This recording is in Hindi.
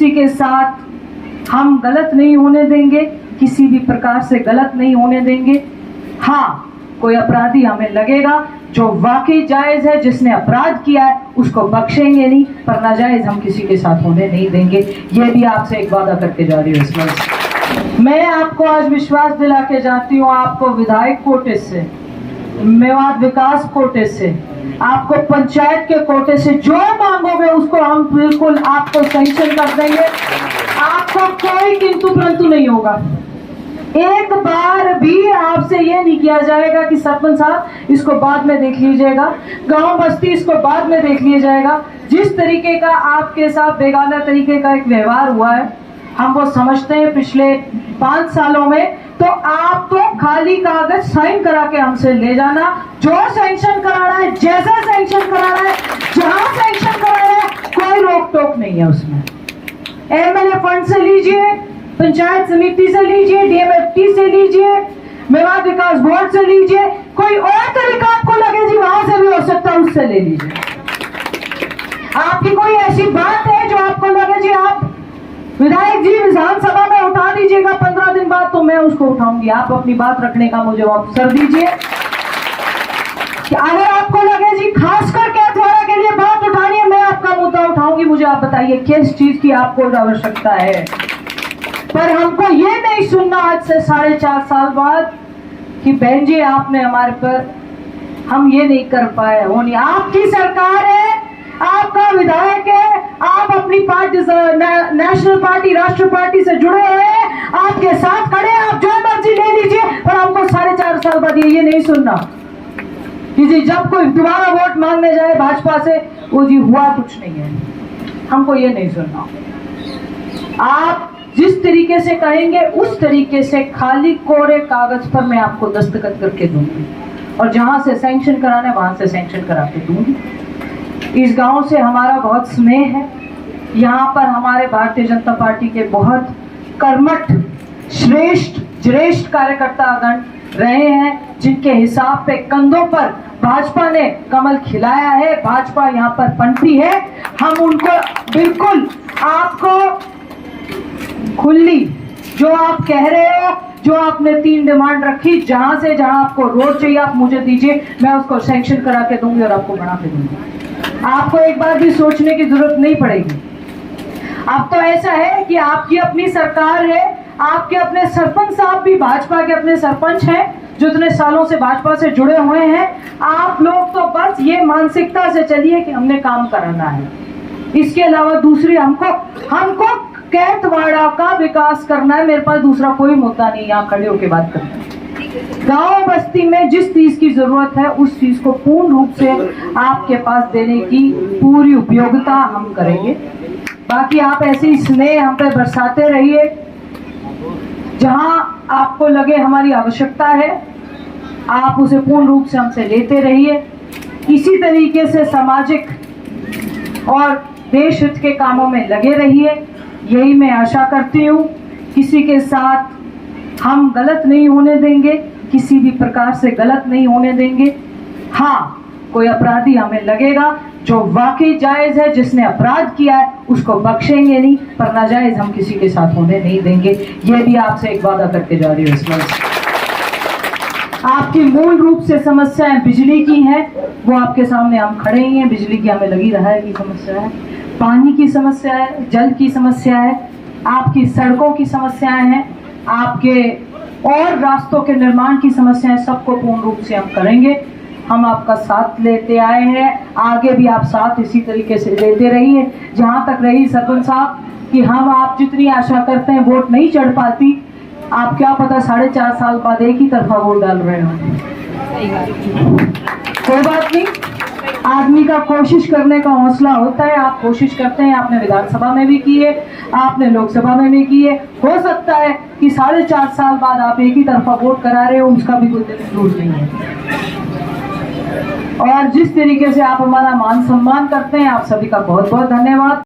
किसी के साथ हम गलत नहीं होने देंगे, किसी भी प्रकार से गलत नहीं होने देंगे। हाँ, कोई अपराधी हमें लगेगा जो वाकई जायज है, जिसने अपराध किया है उसको बख्शेंगे नहीं, पर नाजायज हम किसी के साथ होने नहीं देंगे। ये भी आपसे एक वादा करके जा रही हूँ। इस वक्त मैं आपको आज विश्वास दिला के जाती हूँ, आपको विधायक कोटे से, मेवात विकास कोटे से, आपको पंचायत के कोटे से जो मांगोगे उसको हम बिल्कुल आपको सैंक्शन कर देंगे। आपको कोई किंतु परंतु नहीं होगा। एक बार भी आपसे ये नहीं किया जाएगा कि सरपंच साहब इसको बाद में देख लीजिएगा, गांव बस्ती इसको बाद में देख लिया जाएगा। जिस तरीके का आपके साथ बेगाना तरीके का एक व्यवहार हुआ है, हम वो समझते हैं पिछले 5 सालों में। तो आप तो खाली कागज साइन करा के हमसे ले जाना, जो सैंक्शन कराना है, जैसा सैंक्शन कराना है, जहां सैंक्शन कराना है, कोई रोक टोक नहीं है उसमें। एमएलए फंड से लीजिए, पंचायत समिति से लीजिए, डीएमएफटी से लीजिए, मेवात विकास बोर्ड से लीजिए, कोई और तरीका आपको लगे जी वहां से भी हो सकता है उससे ले लीजिए। आपकी कोई ऐसी बात है जो आपको लगे जी आप विधायक जी विधानसभा में उठा दीजिएगा 15 दिन बाद, तो मैं उसको उठाऊंगी। आप अपनी बात रखने का मुझे अवसर दीजिए। अगर आपको लगे जी खास करके अथवारा के लिए बात उठानी है, मैं आपका मुद्दा उठाऊंगी। मुझे आप बताइए किस चीज की आपको आवश्यकता है। पर हमको ये नहीं सुनना आज से 4.5 साल बाद कि बहन जी आपने हमारे पर, हम ये नहीं कर पाए। वो नहीं, आपकी सरकार है, आपका विधायक है, आप अपनी पार्टी नेशनल पार्टी, राष्ट्रीय पार्टी से जुड़े हुए हैं, आपके साथ खड़े हैं, आप जो मर्जी ले लीजिए। पर हमको 4.5 साल बाद ये नहीं सुनना कि जी जब कोई दोबारा वोट मांगने जाए भाजपा से, वो जी हुआ कुछ नहीं है। हमको ये नहीं सुनना। आप जिस तरीके से कहेंगे उस तरीके से खाली कोरे कागज पर मैं आपको दस्तखत करके दूंगी, और जहां से सैंक्शन कराना है वहां से सैंक्शन करा के दूंगी। इस गांव से हमारा बहुत स्नेह है। यहाँ पर हमारे भारतीय जनता पार्टी के बहुत कर्मठ, श्रेष्ठ कार्यकर्तागण रहे हैं, जिनके हिसाब पे कंधों पर भाजपा ने कमल खिलाया है, भाजपा यहाँ पर पनपी है। हम उनको बिल्कुल आपको खुली, जो आप कह रहे हो, जो आपने 3 डिमांड रखी, जहां से जहां आपको रोड चाहिए आप मुझे दीजिए, मैं उसको सैंक्शन करा के दूंगी और आपको बना के दूंगी। आपको एक बार भी सोचने की जरूरत नहीं पड़ेगी। अब तो ऐसा है कि आपकी अपनी सरकार है, आपके अपने सरपंच साहब भी भाजपा के अपने सरपंच हैं, जो इतने सालों से भाजपा से जुड़े हुए हैं। आप लोग तो बस ये मानसिकता से चलिए कि हमने काम कराना है, इसके अलावा दूसरी हमको कैंतवाड़ा का विकास करना है। मेरे पास दूसरा कोई मुद्दा नहीं, यहाँ खड़े होकर बात करना है। गांव बस्ती में जिस चीज की जरूरत है उस चीज को पूर्ण रूप से आपके पास देने की पूरी उपयोगिता हम करेंगे। बाकी आप ऐसे ही स्नेह हम पे बरसाते रहिए। जहां आपको लगे हमारी आवश्यकता है, आप उसे पूर्ण रूप से हमसे लेते रहिए। इसी तरीके से सामाजिक और देश हित के कामों में लगे रहिए, यही मैं आशा करती हूँ। किसी के साथ हम गलत नहीं होने देंगे, किसी भी प्रकार से गलत नहीं होने देंगे। हाँ, कोई अपराधी हमें लगेगा जो वाकई जायज है, जिसने अपराध किया है उसको बख्शेंगे नहीं, पर नाजायज हम किसी के साथ होने नहीं देंगे। यह भी आपसे एक वादा करके जा रही हूँ। इस वक्त आपकी मूल रूप से समस्याएं बिजली की हैं, वो आपके सामने हम खड़े ही हैं। बिजली की हमें लगी रहा है की समस्या है, पानी की समस्या है, जल की समस्या है, आपकी सड़कों की समस्याएं हैं, आपके और रास्तों के निर्माण की समस्याएं, सबको पूर्ण रूप से हम करेंगे। हम आपका साथ लेते आए हैं, आगे भी आप साथ इसी तरीके से लेते रहिए। जहां तक रही सरपंच साहब कि हम आप जितनी आशा करते हैं वोट नहीं चढ़ पाती, आप क्या पता 4.5 साल बाद एक ही तरफा वोट डाल रहे हो। कोई बात नहीं, आदमी का कोशिश करने का हौसला होता है। आप कोशिश करते हैं, आपने विधानसभा में भी की है, आपने लोकसभा में भी की है। हो सकता है कि 4.5 साल बाद आप एक ही तरफा वोट करा रहे हो, उसका भी कोई जरूरत नहीं है। और जिस तरीके से आप हमारा मान सम्मान करते हैं, आप सभी का बहुत बहुत धन्यवाद।